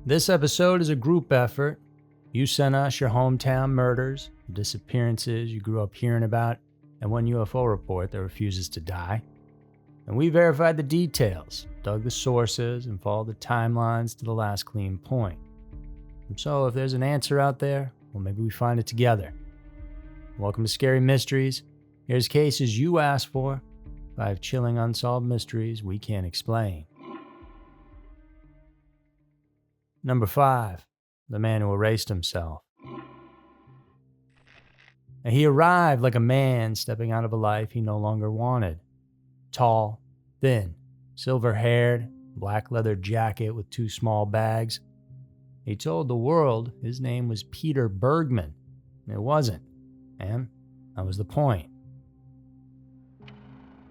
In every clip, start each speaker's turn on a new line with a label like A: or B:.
A: This episode is a group effort. You sent us your hometown murders, disappearances you grew up hearing about, and one UFO report that refuses to die. And we verified the details, dug the sources, and followed the timelines to the last clean point. And so if there's an answer out there, well, maybe we find it together. Welcome to Scary Mysteries. Here's cases you asked for, 5 chilling unsolved mysteries we can't explain. Number 5, the man who erased himself. And he arrived like a man stepping out of a life he no longer wanted. Tall, thin, silver-haired, black leather jacket with 2 small bags. He told the world his name was Peter Bergman. It wasn't, and that was the point.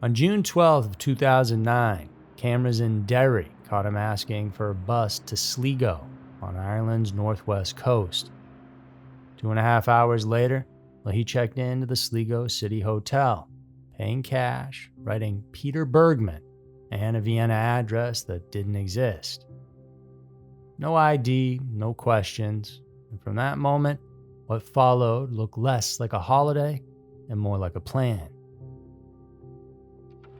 A: On June 12th of 2009, cameras in Derry caught him asking for a bus to Sligo on Ireland's northwest coast. 2.5 hours later, he checked into the Sligo City Hotel, paying cash, writing Peter Bergman, and a Vienna address that didn't exist. No ID, no questions, and from that moment, what followed looked less like a holiday and more like a plan.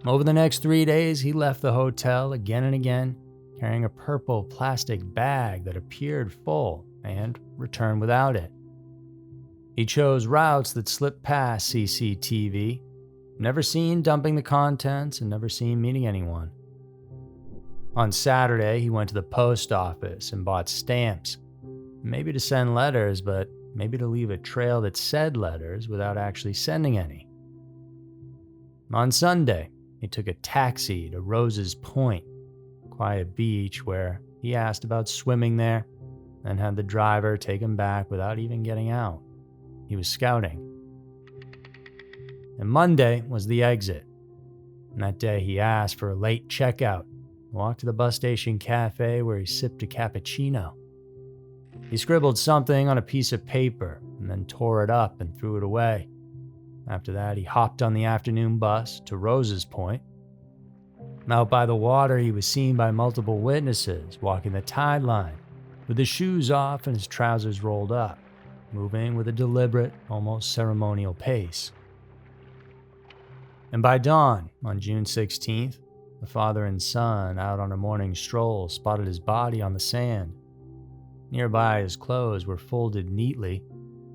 A: Over the next 3 days, he left the hotel again and again, carrying a purple plastic bag that appeared full and returned without it. He chose routes that slipped past CCTV, never seen dumping the contents and never seen meeting anyone. On Saturday, he went to the post office and bought stamps, maybe to send letters, but maybe to leave a trail that said letters without actually sending any. On Sunday, he took a taxi to Rose's Point, a quiet beach where he asked about swimming there, and had the driver take him back without even getting out. He was scouting. And Monday was the exit. And that day he asked for a late checkout, walked to the bus station cafe where he sipped a cappuccino. He scribbled something on a piece of paper and then tore it up and threw it away. After that, he hopped on the afternoon bus to Rose's Point. Out by the water, he was seen by multiple witnesses walking the tide line with his shoes off and his trousers rolled up, moving with a deliberate, almost ceremonial pace. And by dawn, on June 16th, the father and son out on a morning stroll spotted his body on the sand. Nearby, his clothes were folded neatly,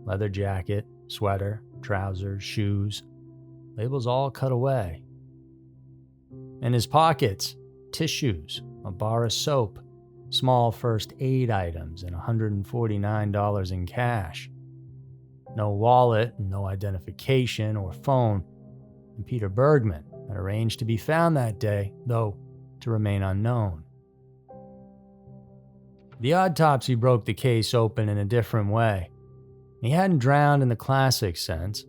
A: leather jacket, sweater, trousers, shoes, labels all cut away. In his pockets, tissues, a bar of soap, small first aid items, and $149 in cash. No wallet, no identification or phone, and Peter Bergman had arranged to be found that day, though to remain unknown. The autopsy broke the case open in a different way. He hadn't drowned in the classic sense.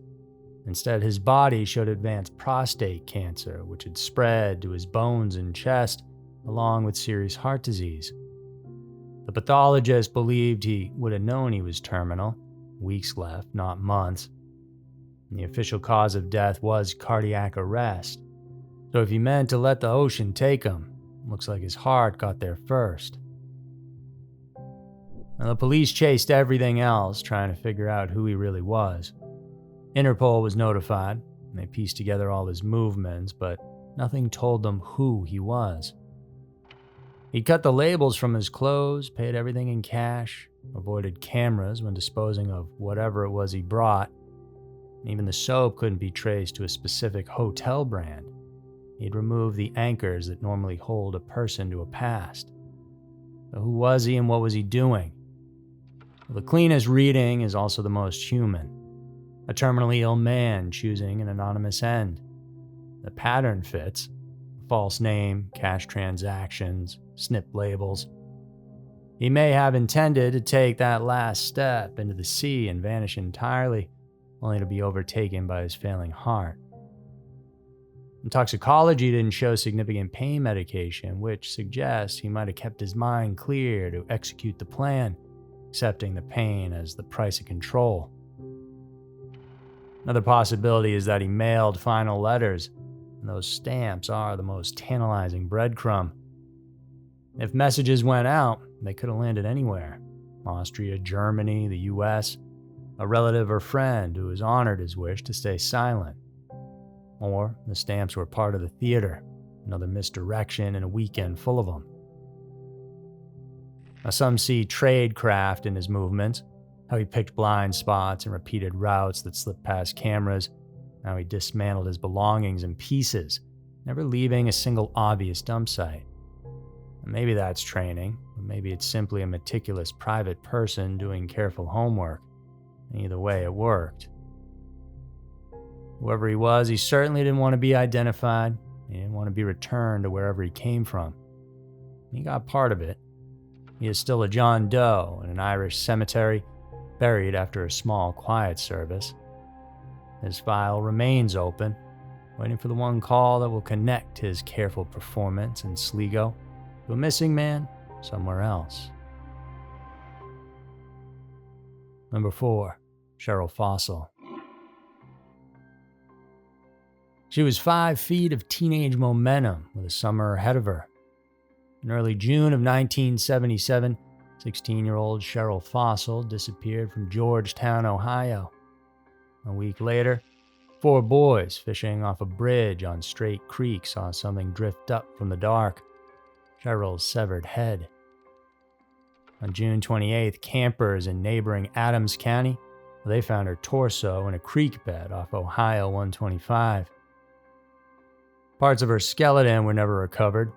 A: Instead, his body showed advanced prostate cancer, which had spread to his bones and chest, along with serious heart disease. The pathologist believed he would have known he was terminal, weeks left, not months. And the official cause of death was cardiac arrest. So if he meant to let the ocean take him, looks like his heart got there first. Now, the police chased everything else, trying to figure out who he really was. Interpol was notified, and they pieced together all his movements, but nothing told them who he was. He cut the labels from his clothes, paid everything in cash, avoided cameras when disposing of whatever it was he brought. Even the soap couldn't be traced to a specific hotel brand. He'd removed the anchors that normally hold a person to a past. So who was he and what was he doing? Well, the cleanest reading is also the most human. A terminally ill man choosing an anonymous end. The pattern fits. A false name, cash transactions, snipped labels. He may have intended to take that last step into the sea and vanish entirely, only to be overtaken by his failing heart. And toxicology didn't show significant pain medication, which suggests he might have kept his mind clear to execute the plan, accepting the pain as the price of control. Another possibility is that he mailed final letters, and those stamps are the most tantalizing breadcrumb. If messages went out, They could have landed anywhere: Austria, Germany, the US, a relative or friend who has honored his wish to stay silent. Or the stamps were part of the theater, another misdirection and a weekend full of them. Now, some see tradecraft in his movements, how he picked blind spots and repeated routes that slipped past cameras, how he dismantled his belongings in pieces, never leaving a single obvious dump site. And maybe that's training, or maybe it's simply a meticulous private person doing careful homework. Either way, it worked. Whoever he was, he certainly didn't want to be identified. He didn't want to be returned to wherever he came from. He got part of it. He is still a John Doe in an Irish cemetery, buried after a small quiet service. His file remains open, waiting for the one call that will connect his careful performance in Sligo to a missing man somewhere else. Number 4, Cheryl Fossil. She was 5 feet of teenage momentum with a summer ahead of her. In early June of 1977, 16-year-old Cheryl Fossil disappeared from Georgetown, Ohio. A week later, 4 boys fishing off a bridge on Straight Creek saw something drift up from the dark: Cheryl's severed head. On June 28th, campers in neighboring Adams County, they found her torso in a creek bed off Ohio 125. Parts of her skeleton were never recovered,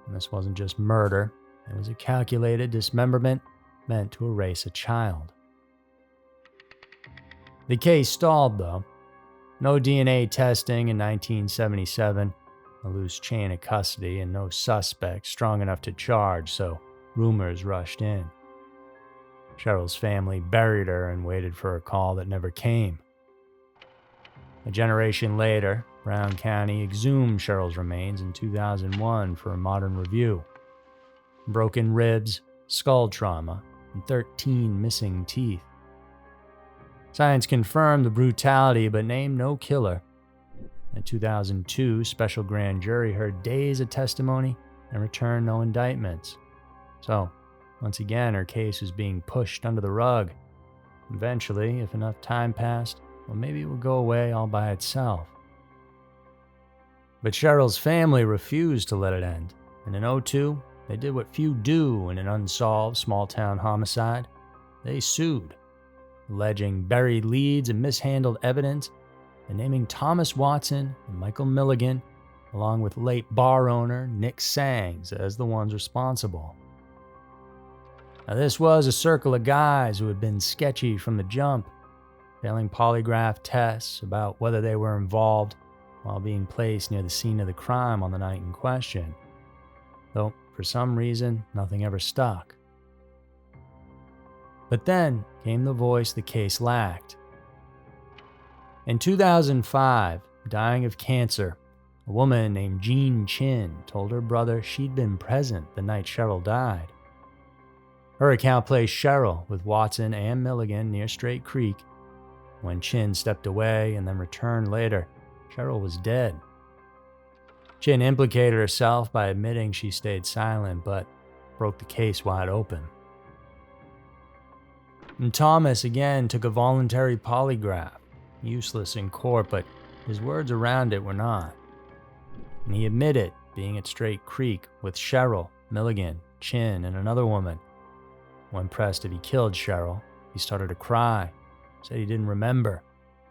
A: and this wasn't just murder. It was a calculated dismemberment meant to erase a child. The case stalled, though. No DNA testing in 1977, a loose chain of custody, and no suspect strong enough to charge, so rumors rushed in. Cheryl's family buried her and waited for a call that never came. A generation later, Brown County exhumed Cheryl's remains in 2001 for a modern review. Broken ribs, skull trauma, and 13 missing teeth. Science confirmed the brutality but named no killer. In 2002, special grand jury heard days of testimony and returned no indictments. So, once again, her case was being pushed under the rug. Eventually, if enough time passed, well, maybe it would go away all by itself. But Cheryl's family refused to let it end, and in 2002, they did what few do in an unsolved small-town homicide. They sued, alleging buried leads and mishandled evidence, and naming Thomas Watson and Michael Milligan, along with late bar owner Nick Sangs, as the ones responsible. Now, this was a circle of guys who had been sketchy from the jump, failing polygraph tests about whether they were involved while being placed near the scene of the crime on the night in question. Though, for some reason, nothing ever stuck. But then came the voice the case lacked. In 2005, dying of cancer, a woman named Jean Chin told her brother she'd been present the night Cheryl died. Her account placed Cheryl with Watson and Milligan near Straight Creek. When Chin stepped away and then returned later, Cheryl was dead. Chin implicated herself by admitting she stayed silent, but broke the case wide open. And Thomas again took a voluntary polygraph, useless in court, but his words around it were not. And he admitted being at Straight Creek with Cheryl, Milligan, Chin, and another woman. When pressed if he killed Cheryl, he started to cry, said he didn't remember,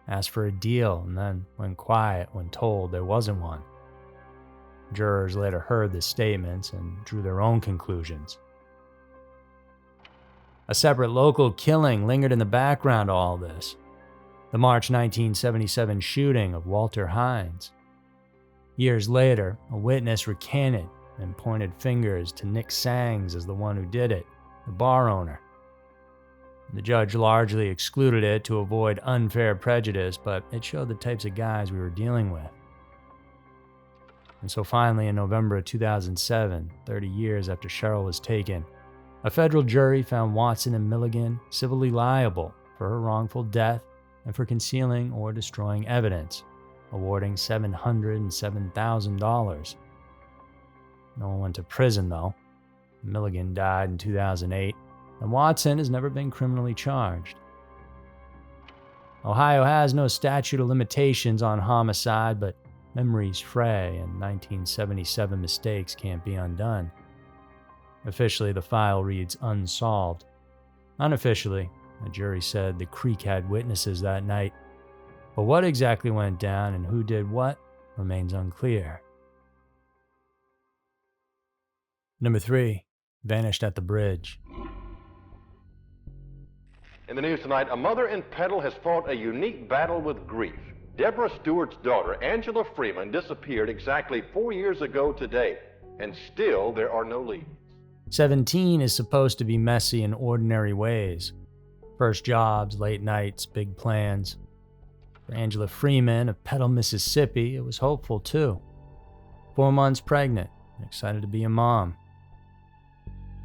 A: asked for a deal, and then went quiet when told there wasn't one. Jurors later heard the statements and drew their own conclusions. A separate local killing lingered in the background to all this: the March 1977 shooting of Walter Hines. Years later, a witness recanted and pointed fingers to Nick Sangs as the one who did it, the bar owner. The judge largely excluded it to avoid unfair prejudice, but it showed the types of guys we were dealing with. And so finally, in November of 2007, 30 years after Cheryl was taken, a federal jury found Watson and Milligan civilly liable for her wrongful death and for concealing or destroying evidence, awarding $707,000. No one went to prison, though. Milligan died in 2008, and Watson has never been criminally charged. Ohio has no statute of limitations on homicide, but memories fray and 1977 mistakes can't be undone. Officially, the file reads unsolved. Unofficially, the jury said the creek had witnesses that night, but what exactly went down and who did what remains unclear. Number 3, vanished at the bridge.
B: In the news tonight, a mother in Petal has fought a unique battle with grief. Deborah Stewart's daughter, Angela Freeman, disappeared exactly 4 years ago today, and still there are no leads.
A: 17 is supposed to be messy in ordinary ways. First jobs, late nights, big plans. For Angela Freeman of Petal, Mississippi, it was hopeful too. 4 months pregnant and excited to be a mom.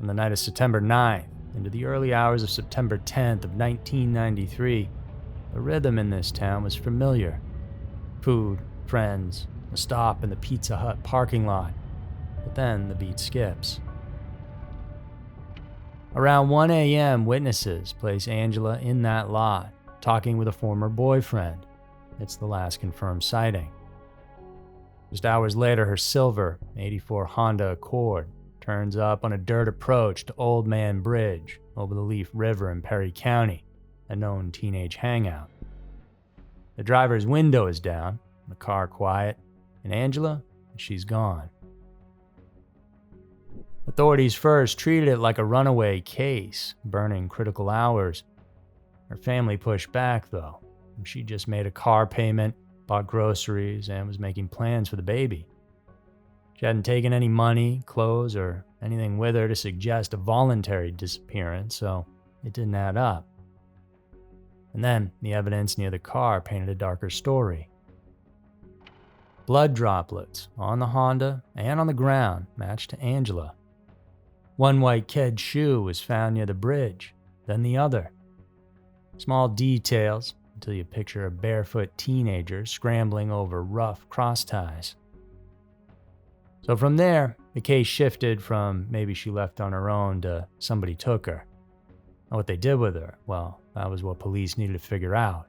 A: On the night of September 9th, into the early hours of September 10th of 1993, the rhythm in this town was familiar. Food, friends, a stop in the Pizza Hut parking lot. But then the beat skips. Around 1 a.m., witnesses place Angela in that lot, talking with a former boyfriend. It's the last confirmed sighting. Just hours later, her silver '84 Honda Accord turns up on a dirt approach to Old Man Bridge over the Leaf River in Perry County, a known teenage hangout. The driver's window is down, the car quiet, and Angela, she's gone. Authorities first treated it like a runaway case, burning critical hours. Her family pushed back, though. She just made a car payment, bought groceries, and was making plans for the baby. She hadn't taken any money, clothes, or anything with her to suggest a voluntary disappearance, so it didn't add up. And then the evidence near the car painted a darker story. Blood droplets on the Honda and on the ground matched to Angela. One white kid shoe was found near the bridge, then the other. Small details until you picture a barefoot teenager scrambling over rough cross ties. So from there, the case shifted from maybe she left on her own to somebody took her. And what they did with her, well, that was what police needed to figure out.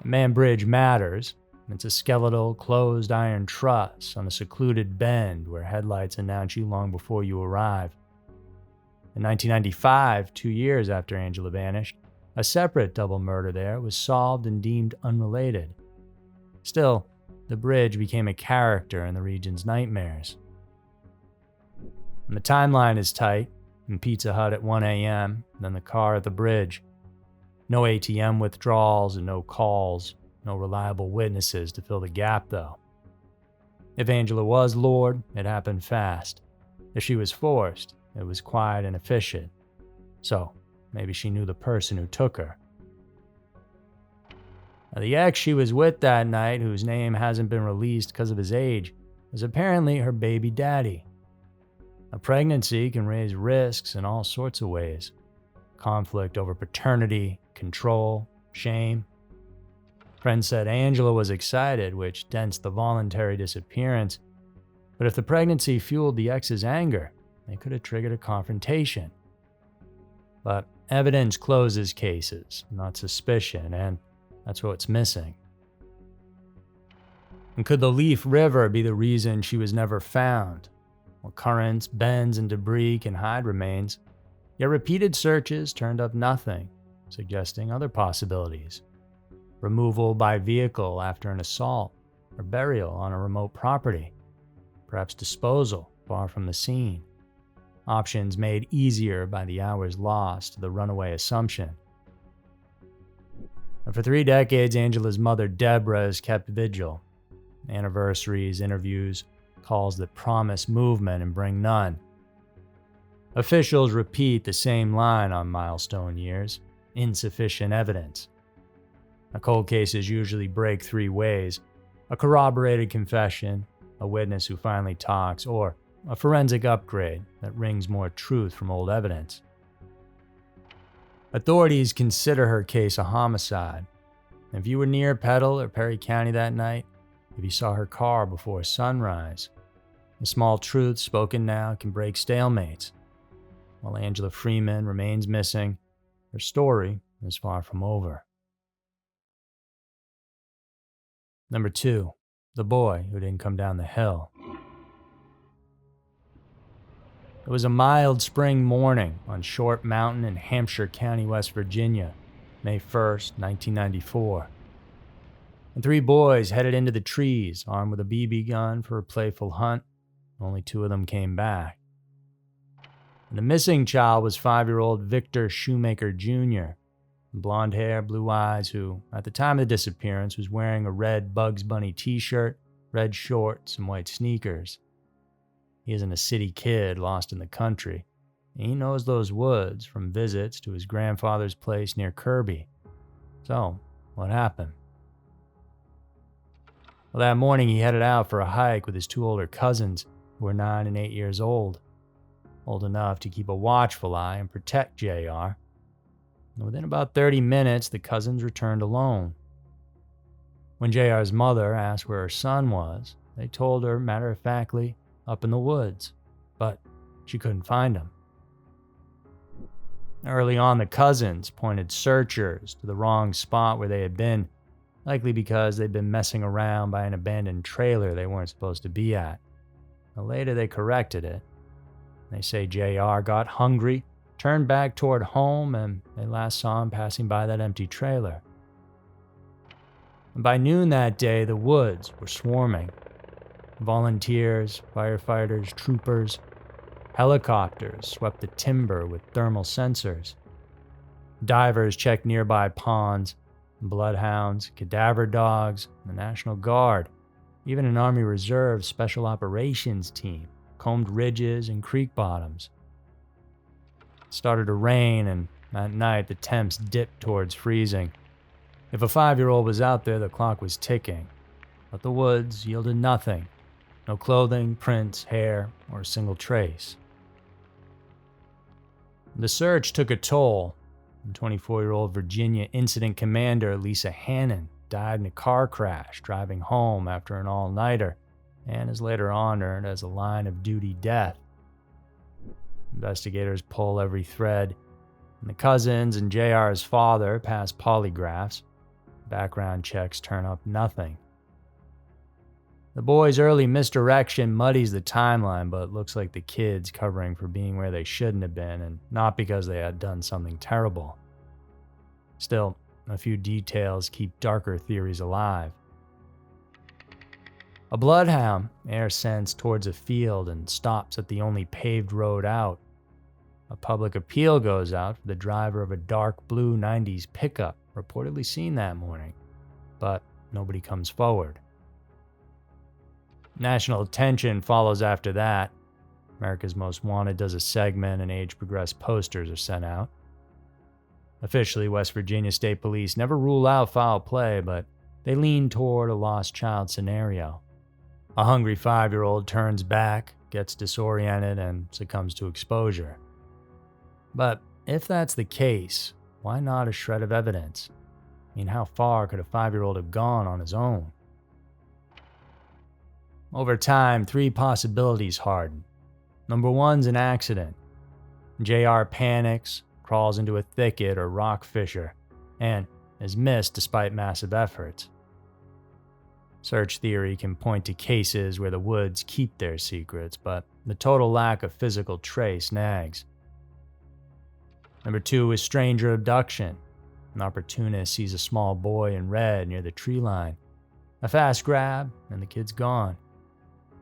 A: Man Bridge matters. It's a skeletal, closed iron truss on a secluded bend where headlights announce you long before you arrive. In 1995, 2 years after Angela vanished, a separate double murder there was solved and deemed unrelated. Still, the bridge became a character in the region's nightmares. And the timeline is tight, and Pizza Hut at 1 a.m., then the car at the bridge. No ATM withdrawals and no calls, no reliable witnesses to fill the gap, though. If Angela was lured, it happened fast. If she was forced, it was quiet and efficient. So, maybe she knew the person who took her. Now, the ex she was with that night, whose name hasn't been released because of his age, was apparently her baby daddy. A pregnancy can raise risks in all sorts of ways. Conflict over paternity, control, shame. Friends said Angela was excited, which dents the voluntary disappearance. But if the pregnancy fueled the ex's anger, it could have triggered a confrontation. But evidence closes cases, not suspicion, and that's what's missing. And could the Leaf River be the reason she was never found? Well, currents, bends, and debris can hide remains, yet repeated searches turned up nothing, suggesting other possibilities. Removal by vehicle after an assault, or burial on a remote property, perhaps disposal far from the scene. Options made easier by the hours lost to the runaway assumption. And for 3 decades, Angela's mother, Deborah, has kept vigil. Anniversaries, interviews, calls that promise movement and bring none. Officials repeat the same line on milestone years: insufficient evidence. Cold cases usually break 3 ways: a corroborated confession, a witness who finally talks, or a forensic upgrade that wrings more truth from old evidence. Authorities consider her case a homicide. If you were near Petal or Perry County that night, if you saw her car before sunrise, The small truths spoken now can break stalemates. While Angela Freeman remains missing, her story is far from over. Number 2, the boy who didn't come down the hill. It was a mild spring morning on Short Mountain in Hampshire County, West Virginia, May 1st, 1994. And 3 boys headed into the trees, armed with a BB gun for a playful hunt. Only 2 of them came back. And the missing child was 5-year-old Victor Shoemaker Jr., blonde hair, blue eyes, who, at the time of the disappearance, was wearing a red Bugs Bunny t-shirt, red shorts, and white sneakers. He isn't a city kid lost in the country. He knows those woods from visits to his grandfather's place near Kirby. So, what happened? Well, that morning he headed out for a hike with his 2 older cousins, who were 9 and 8 years old enough to keep a watchful eye and protect JR. And within about 30 minutes, the cousins returned alone. When JR's mother asked where her son was, they told her matter-of-factly, up in the woods, but she couldn't find him. Early on, the cousins pointed searchers to the wrong spot where they had been, likely because they'd been messing around by an abandoned trailer they weren't supposed to be at. Now, later they corrected it. They say JR got hungry, turned back toward home, and they last saw him passing by that empty trailer. And by noon that day, the woods were swarming. Volunteers, firefighters, troopers, helicopters swept the timber with thermal sensors. Divers checked nearby ponds, bloodhounds, cadaver dogs, the National Guard, even an Army Reserve Special Operations team combed ridges and creek bottoms. It started to rain, and that night the temps dipped towards freezing. If a 5-year-old was out there, the clock was ticking. But the woods yielded nothing. No clothing, prints, hair, or a single trace. The search took a toll. 24-year-old Virginia Incident Commander Lisa Hannon died in a car crash driving home after an all-nighter, and is later honored as a line-of-duty death. Investigators pull every thread, and the cousins and JR's father pass polygraphs. Background checks turn up nothing. The boys' early misdirection muddies the timeline, but it looks like the kids covering for being where they shouldn't have been, and not because they had done something terrible. Still, a few details keep darker theories alive. A bloodhound air scents towards a field and stops at the only paved road out. A public appeal goes out for the driver of a dark blue 90s pickup reportedly seen that morning, but nobody comes forward. National attention follows after that. America's Most Wanted does a segment and age-progressed posters are sent out. Officially, West Virginia State Police never rule out foul play, but they lean toward a lost child scenario. A hungry 5-year-old turns back, gets disoriented, and succumbs to exposure. But if that's the case, why not a shred of evidence? I mean, how far could a 5-year-old have gone on his own? Over time, 3 possibilities harden. Number 1's an accident. JR panics, crawls into a thicket or rock fissure, and is missed despite massive efforts. Search theory can point to cases where the woods keep their secrets, but the total lack of physical trace nags. Number 2 is stranger abduction. An opportunist sees a small boy in red near the tree line. A fast grab, and the kid's gone.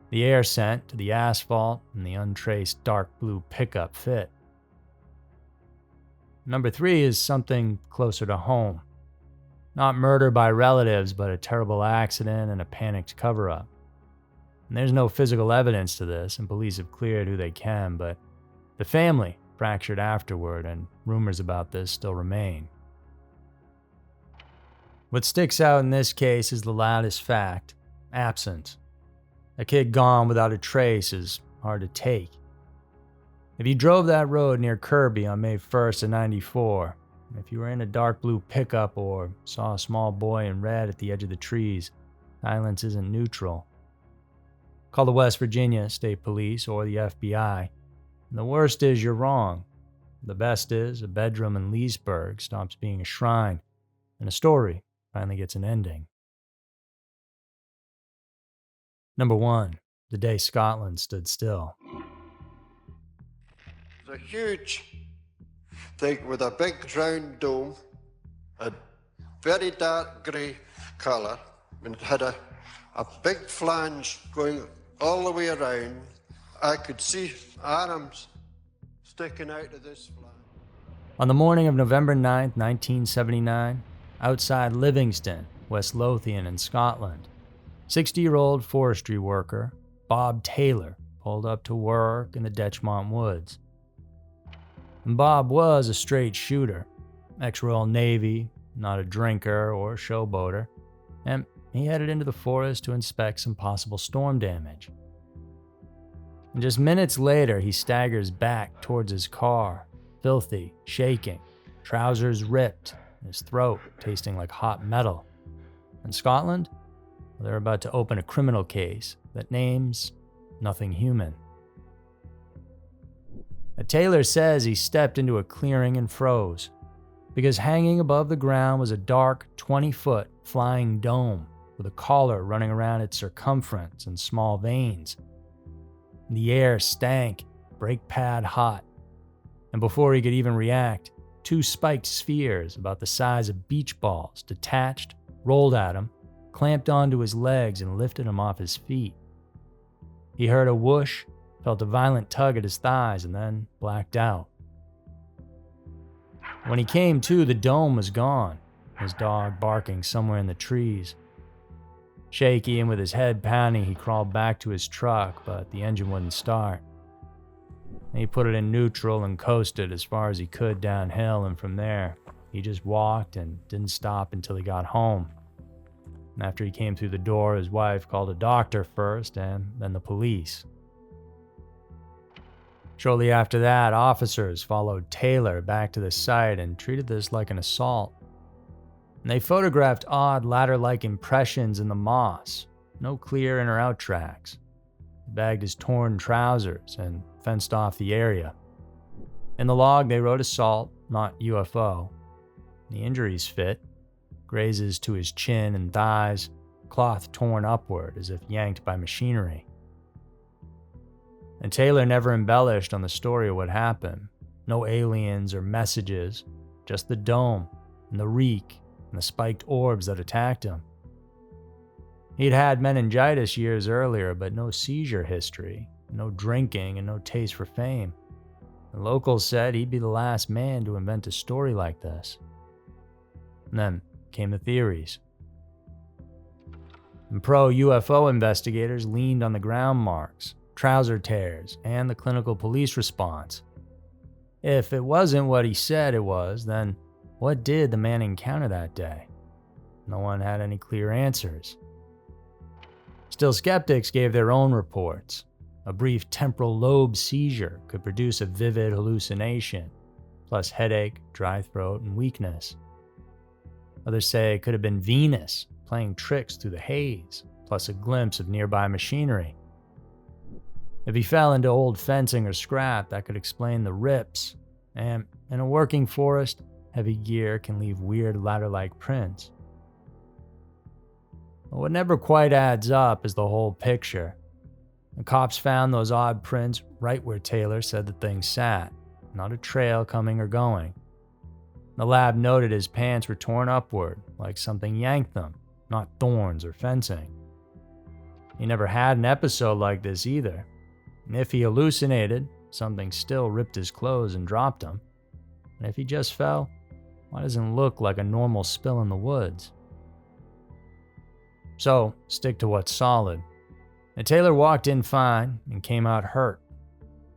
A: The air scent to the asphalt and the untraced dark blue pickup fit. Number 3 is something closer to home. Not murder by relatives, but a terrible accident and a panicked cover-up. And there's no physical evidence to this, and police have cleared who they can, but the family fractured afterward, and rumors about this still remain. What sticks out in this case is the loudest fact: absence. A kid gone without a trace is hard to take. If you drove that road near Kirby on May 1st of '94, if you were in a dark blue pickup or saw a small boy in red at the edge of the trees, silence isn't neutral. Call the West Virginia State Police or the FBI. And the worst is you're wrong. The best is a bedroom in Leesburg stops being a shrine, and a story finally gets an ending. Number 1. The day Scotland stood still.
C: It's a huge thing with a big round dome, a very dark grey colour, and it had a big flange going all the way around. I could see arms sticking out of this flange.
A: On the morning of November 9th, 1979, outside Livingston, West Lothian in Scotland, 60-year-old forestry worker Bob Taylor pulled up to work in the Detchmont Woods. And Bob was a straight shooter, ex-Royal Navy, not a drinker or showboater, and he headed into the forest to inspect some possible storm damage. And just minutes later, he staggers back towards his car, filthy, shaking, trousers ripped, his throat tasting like hot metal. In Scotland, they're about to open a criminal case that names nothing human. Taylor says he stepped into a clearing and froze, because hanging above the ground was a dark 20-foot flying dome with a collar running around its circumference and small veins. The air stank, brake pad hot, and before he could even react, 2 spiked spheres about the size of beach balls detached, rolled at him, clamped onto his legs and lifted him off his feet. He heard a whoosh, felt a violent tug at his thighs, and then blacked out. When he came to, the dome was gone, his dog barking somewhere in the trees. Shaky and with his head pounding, he crawled back to his truck, but the engine wouldn't start. He put it in neutral and coasted as far as he could downhill, and from there, he just walked and didn't stop until he got home. And after he came through the door, his wife called a doctor first and then the police. Shortly after that, officers followed Taylor back to the site and treated this like an assault. And they photographed odd ladder-like impressions in the moss, no clear in or out tracks. He bagged his torn trousers and fenced off the area. In the log, they wrote assault, not UFO. The injuries fit: grazes to his chin and thighs, cloth torn upward as if yanked by machinery. And Taylor never embellished on the story of what happened. No aliens or messages, just the dome and the reek and the spiked orbs that attacked him. He'd had meningitis years earlier, but no seizure history, no drinking, and no taste for fame. The locals said he'd be the last man to invent a story like this. And then came the theories. And pro-UFO investigators leaned on the ground marks, trouser tears, and the clinical police response. If it wasn't what he said it was, then what did the man encounter that day? No one had any clear answers. Still, skeptics gave their own reports. A brief temporal lobe seizure could produce a vivid hallucination, plus headache, dry throat, and weakness. Others say it could have been Venus playing tricks through the haze, plus a glimpse of nearby machinery. If he fell into old fencing or scrap, that could explain the rips, and in a working forest, heavy gear can leave weird ladder-like prints. But what never quite adds up is the whole picture. The cops found those odd prints right where Taylor said the thing sat, not a trail coming or going. The lab noted his pants were torn upward, like something yanked them, not thorns or fencing. He never had an episode like this either. And if he hallucinated, something still ripped his clothes and dropped him. And if he just fell, why doesn't it look like a normal spill in the woods? So, stick to what's solid. And Taylor walked in fine and came out hurt.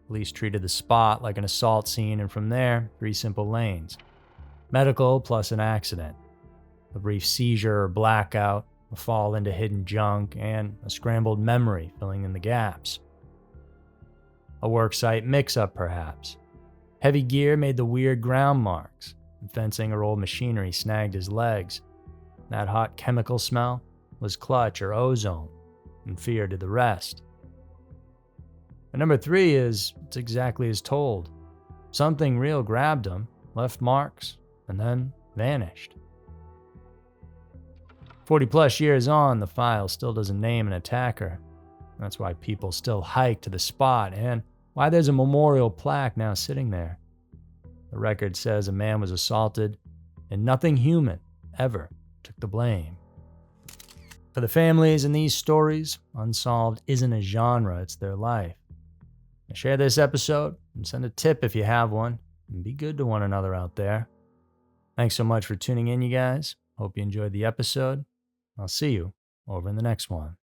A: Police treated the spot like an assault scene, and from there, 3 simple lanes. Medical plus an accident. A brief seizure or blackout, a fall into hidden junk, and a scrambled memory filling in the gaps. A worksite mix-up, perhaps. Heavy gear made the weird ground marks, and fencing or old machinery snagged his legs. That hot chemical smell was clutch or ozone, and fear did the rest. And number 3 is it's exactly as told. Something real grabbed him, left marks, and then vanished. 40 plus years on, the file still doesn't name an attacker. That's why people still hike to the spot and why there's a memorial plaque now sitting there. The record says a man was assaulted and nothing human ever took the blame. For the families in these stories, Unsolved isn't a genre, it's their life. Now share this episode and send a tip if you have one, and be good to one another out there. Thanks so much for tuning in, you guys. Hope you enjoyed the episode. I'll see you over in the next one.